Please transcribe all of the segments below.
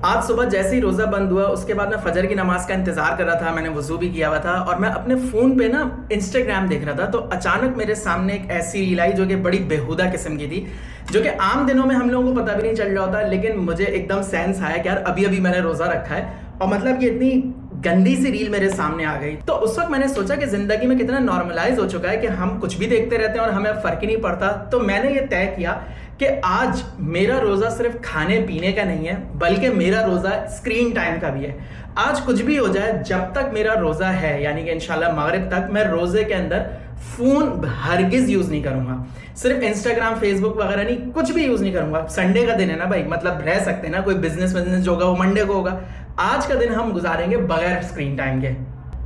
آج صبح جیسے ہی روزہ بند ہوا اس کے بعد میں فجر کی نماز کا انتظار کر رہا تھا. میں نے وضو بھی کیا ہوا تھا اور میں اپنے فون پہ نا انسٹاگرام دیکھ رہا تھا. تو اچانک میرے سامنے ایک ایسی ریل آئی جو کہ بڑی بےہودہ قسم کی تھی, جو کہ عام دنوں میں ہم لوگوں کو پتہ بھی نہیں چل رہا ہوتا, لیکن مجھے ایک دم سینس آیا کہ یار ابھی میں نے روزہ رکھا ہے اور مطلب یہ اتنی گندی سی ریل میرے سامنے آ گئی. تو اس وقت میں نے سوچا کہ زندگی میں کتنا نارملائز ہو چکا ہے کہ ہم کچھ بھی دیکھتے رہتے ہیں اور ہمیں فرق ہی نہیں پڑتا. تو میں نے یہ طے کیا کہ آج میرا روزہ صرف کھانے پینے کا نہیں ہے بلکہ میرا روزہ اسکرین ٹائم کا بھی ہے. آج کچھ بھی ہو جائے جب تک میرا روزہ ہے, یعنی کہ انشاءاللہ مغرب تک, میں روزے کے اندر فون ہرگز یوز نہیں کروں گا. صرف انسٹاگرام فیس بک وغیرہ نہیں, کچھ بھی یوز نہیں کروں گا. سنڈے کا دن ہے نا بھائی, مطلب رہ سکتے ہیں نا, کوئی بزنس جو ہوگا وہ منڈے کو ہوگا. آج کا دن ہم گزاریں گے بغیر اسکرین ٹائم کے.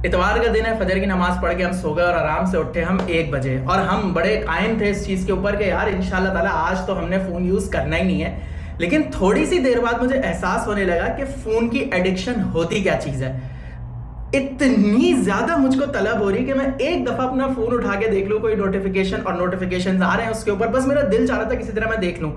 اتوار کا دن ہے, فجر کی نماز پڑھ کے ہم سو گئے اور آرام سے اٹھے ہم 1 بجے, اور ہم بڑے قائم تھے اس چیز کے اوپر کہ یار انشاءاللہ تعالیٰ آج تو ہم نے فون یوز کرنا ہی نہیں ہے. لیکن تھوڑی سی دیر بعد مجھے احساس ہونے لگا کہ فون کی ایڈکشن ہوتی کیا چیز ہے. اتنی زیادہ مجھ کو طلب ہو رہی کہ میں ایک دفعہ اپنا فون اٹھا کے دیکھ لوں, کوئی نوٹیفیکیشن, اور نوٹیفیکیشنز آ رہے ہیں اس کے اوپر, بس میرا دل چاہ رہا تھا کسی طرح میں دیکھ لوں.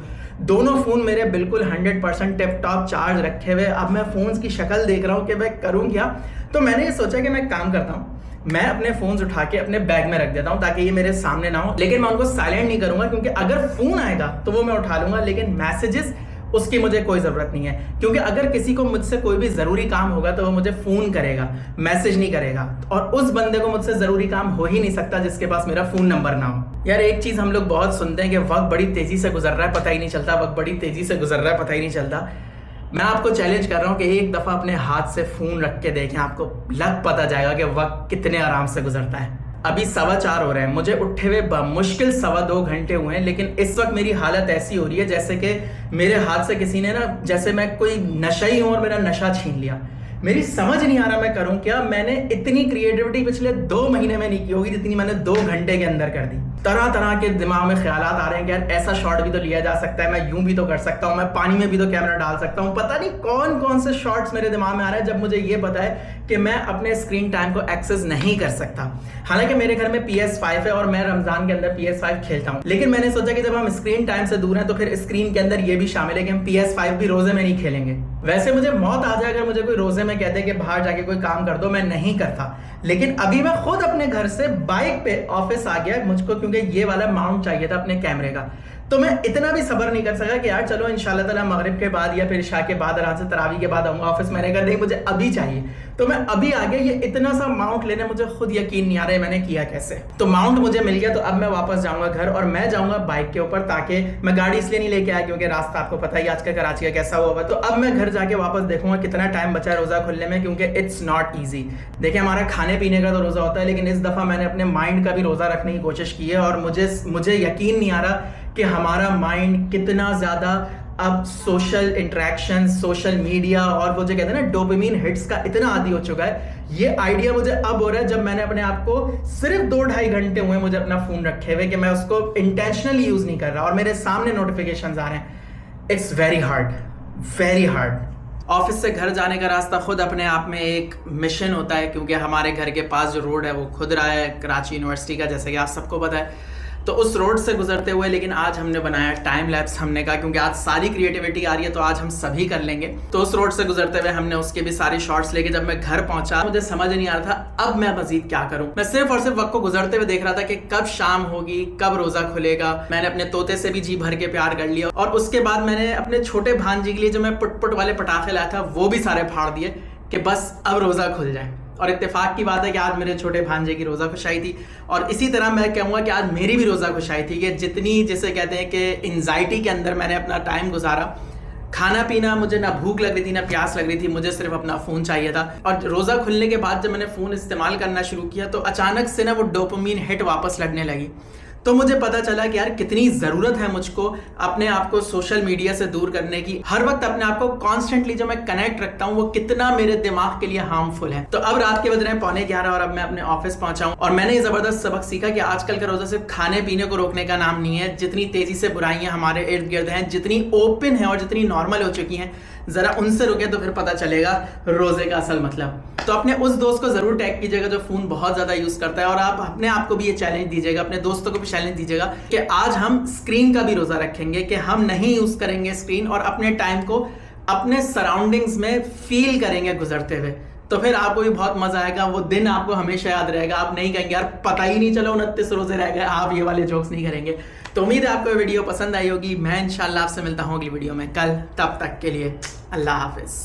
دونوں فون میرے بالکل 100% ٹپ ٹاپ چارج رکھے ہوئے. اب میں فونز کی شکل دیکھ رہا ہوں کہ میں کروں کیا. تو میں نے یہ سوچا کہ میں ایک کام کرتا ہوں, میں اپنے فونز اٹھا کے اپنے بیگ میں رکھ دیتا ہوں تاکہ یہ میرے سامنے نہ ہو. لیکن میں ان کو سائلنٹ نہیں کروں گا, کیونکہ اگر فون آئے گا تو وہ میں اٹھا لوں گا, لیکن میسیجز اس کی مجھے کوئی ضرورت نہیں ہے. کیونکہ اگر کسی کو مجھ سے کوئی بھی ضروری کام ہوگا تو وہ مجھے فون کرے گا, میسج نہیں کرے گا. اور اس بندے کو مجھ سے ضروری کام ہو ہی نہیں سکتا جس کے پاس میرا فون نمبر نہ ہو. یار ایک چیز ہم لوگ بہت سنتے ہیں کہ وقت بڑی تیزی سے گزر رہا ہے, پتہ ہی نہیں چلتا, وقت بڑی تیزی سے گزر رہا ہے, پتہ ہی نہیں چلتا. میں آپ کو چیلنج کر رہا ہوں کہ ایک دفعہ اپنے ہاتھ سے فون رکھ کے دیکھیں, آپ کو پتہ جائے گا کہ وقت کتنے آرام سے گزرتا ہے. ابھی 4:15 ہو رہے ہیں, مجھے اٹھے ہوئے مشکل 2.25 گھنٹے ہوئے ہیں, لیکن اس وقت میری حالت ایسی ہو رہی ہے جیسے کہ میرے ہاتھ سے کسی نے نا, جیسے میں کوئی نشئی ہوں اور میرا نشہ چھین لیا. میری سمجھ نہیں آ رہا میں کروں کیا. میں نے اتنی کریٹیوٹی پچھلے 2 مہینے میں نہیں کی ہوگی جتنی میں نے 2 گھنٹے کے اندر کر دی. طرح کے دماغ میں خیالات آ رہے ہیں کہ یار ایسا شاٹ بھی تو لیا جا سکتا ہے, میں یوں بھی تو کر سکتا ہوں, میں پانی میں بھی تو کیمرہ ڈال سکتا ہوں. پتہ نہیں کون سے شاٹس میرے دماغ میں آ رہے ہیں جب مجھے یہ پتا ہے کہ میں اپنے اسکرین ٹائم کو ایکسس نہیں کر سکتا. حالانکہ میرے گھر میں PS5 ہے اور میں رمضان کے اندر PS5 کھیلتا ہوں, لیکن میں نے سوچا کہ جب ہم اسکرین ٹائم سے دور ہیں تو پھر اسکرین کے اندر یہ بھی شامل ہے کہ ہم PS5 بھی روزے میں نہیں کھیلیں گے. ویسے مجھے موت آ جائے اگر مجھے کوئی روزے میں کہتے کہ باہر جا کے کوئی کام کر دو, میں نہیں کرتا. لیکن ابھی میں خود اپنے گھر سے بائک پہ آفس آ گیا مجھ کو, کیونکہ یہ والا ماؤنٹ چاہیے تھا اپنے کیمرے کا. تو میں اتنا بھی صبر نہیں کر سکا کہ یار چلو انشاءاللہ تعالیٰ مغرب کے بعد یا پھر عشاء کے بعد رات سے تراویح کے بعد آؤں گا آفس. میں نے کہا نہیں مجھے ابھی چاہیے, تو میں ابھی آ گیا. یہ اتنا سا ماؤنٹ لینے مجھے خود یقین نہیں آ رہا ہے میں نے کیا کیسے. تو ماؤنٹ مجھے مل گیا, تو اب میں واپس جاؤں گا گھر اور میں جاؤں گا بائک کے اوپر, تاکہ میں گاڑی اس لیے نہیں لے کے آیا کیونکہ راستہ آپ کو پتہ ہی آج کا کراچی کا کیسا ہوا. تو اب میں گھر جا کے واپس دیکھوں گا کتنا ٹائم بچا ہے روزہ کھلنے میں, کیونکہ اٹس ناٹ ایزی. دیکھیں ہمارا کھانے پینے کا تو روزہ ہوتا ہے, لیکن اس دفعہ میں نے اپنے مائنڈ کا بھی روزہ رکھنے کی کوشش کی ہے, اور مجھے یقین نہیں آ رہا کہ ہمارا مائنڈ کتنا زیادہ اب سوشل انٹریکشن, سوشل میڈیا اور وہ جو کہتے ہیں نا ڈوپامین ہٹس کا اتنا عادی ہو چکا ہے. یہ آئیڈیا مجھے اب ہو رہا ہے جب میں نے اپنے آپ کو صرف 2-2.5 گھنٹے ہوئے مجھے اپنا فون رکھے ہوئے کہ میں اس کو انٹینشنلی یوز نہیں کر رہا, اور میرے سامنے نوٹیفیکیشنز آ رہے ہیں. It's very hard. آفس سے گھر جانے کا راستہ خود اپنے آپ میں ایک مشن ہوتا ہے, کیونکہ ہمارے گھر کے پاس جو روڈ ہے وہ کھد رہا ہے کراچی یونیورسٹی کا, جیسے کہ آپ سب کو پتہ ہے. تو اس روڈ سے گزرتے ہوئے لیکن آج ہم نے بنایا ٹائم لیپس. ہم نے کہا کیونکہ آج ساری کریٹیوٹی آ رہی ہے تو آج ہم سبھی کر لیں گے. تو اس روڈ سے گزرتے ہوئے ہم نے اس کے بھی ساری شارٹس لے کے جب میں گھر پہنچا مجھے سمجھ نہیں آ رہا تھا اب میں مزید کیا کروں. میں صرف اور صرف وقت کو گزرتے ہوئے دیکھ رہا تھا کہ کب شام ہوگی, کب روزہ کھلے گا. میں نے اپنے طوطے سے بھی جی بھر کے پیار کر لیا, اور اس کے بعد میں نے اپنے چھوٹے بھانجی کے لیے جو میں پٹ والے پٹاخے لایا تھا وہ بھی سارے پھاڑ دیے کہ بس اب روزہ کھل جائے. اور اتفاق کی بات ہے کہ آج میرے چھوٹے بھانجے کی روزہ خوشائی تھی, اور اسی طرح میں کہوں گا کہ آج میری بھی روزہ خوشائی تھی. کہ جتنی جسے کہتے ہیں کہ انزائٹی کے اندر میں نے اپنا ٹائم گزارا, کھانا پینا مجھے نہ بھوک لگ رہی تھی نہ پیاس لگ رہی تھی, مجھے صرف اپنا فون چاہیے تھا. اور روزہ کھلنے کے بعد جب میں نے فون استعمال کرنا شروع کیا تو اچانک سے نا وہ ڈوپامین ہٹ واپس لگنے لگی. تو مجھے پتا چلا کہ یار کتنی ضرورت ہے مجھ کو اپنے آپ کو سوشل میڈیا سے دور کرنے کی. ہر وقت اپنے آپ کو کانسٹنٹلی جو میں کنیکٹ رکھتا ہوں وہ کتنا میرے دماغ کے لیے ہارمفل ہے. تو اب رات کے بج رہے ہیں 11:15 اور اب میں اپنے آفس پہنچا ہوں, اور میں نے یہ زبردست سبق سیکھا کہ آج کل کا روزہ صرف کھانے پینے کو روکنے کا نام نہیں ہے. جتنی تیزی سے برائیاں ہمارے ارد گرد ہیں, جتنی اوپن ہیں اور جتنی نارمل ہو چکی ہیں, ذرا ان سے رکے تو پھر پتہ چلے گا روزے کا اصل مطلب. تو اپنے اس دوست کو ضرور ٹیگ کیجیے گا جو فون بہت زیادہ یوز کرتا ہے, اور آپ اپنے آپ کو بھی یہ چیلنج دیجیے گا, اپنے دوستوں کو بھی چیلنج دیجیے گا کہ آج ہم اسکرین کا بھی روزہ رکھیں گے, کہ ہم نہیں یوز کریں گے اسکرین, اور اپنے ٹائم کو اپنے سراؤنڈنگز میں فیل کریں گے گزرتے ہوئے, تو پھر آپ کو بھی بہت مزہ آئے گا. وہ دن آپ کو ہمیشہ یاد رہے گا. آپ نہیں کہیں گے یار پتہ ہی نہیں چلا 29 روزے رہ گئے, آپ یہ والے جوکس نہیں کریں گے. تو امید ہے آپ کو یہ ویڈیو پسند آئی ہوگی. میں انشاءاللہ آپ سے ملتا ہوں اگلی ویڈیو میں کل. تب تک کے لیے اللہ حافظ.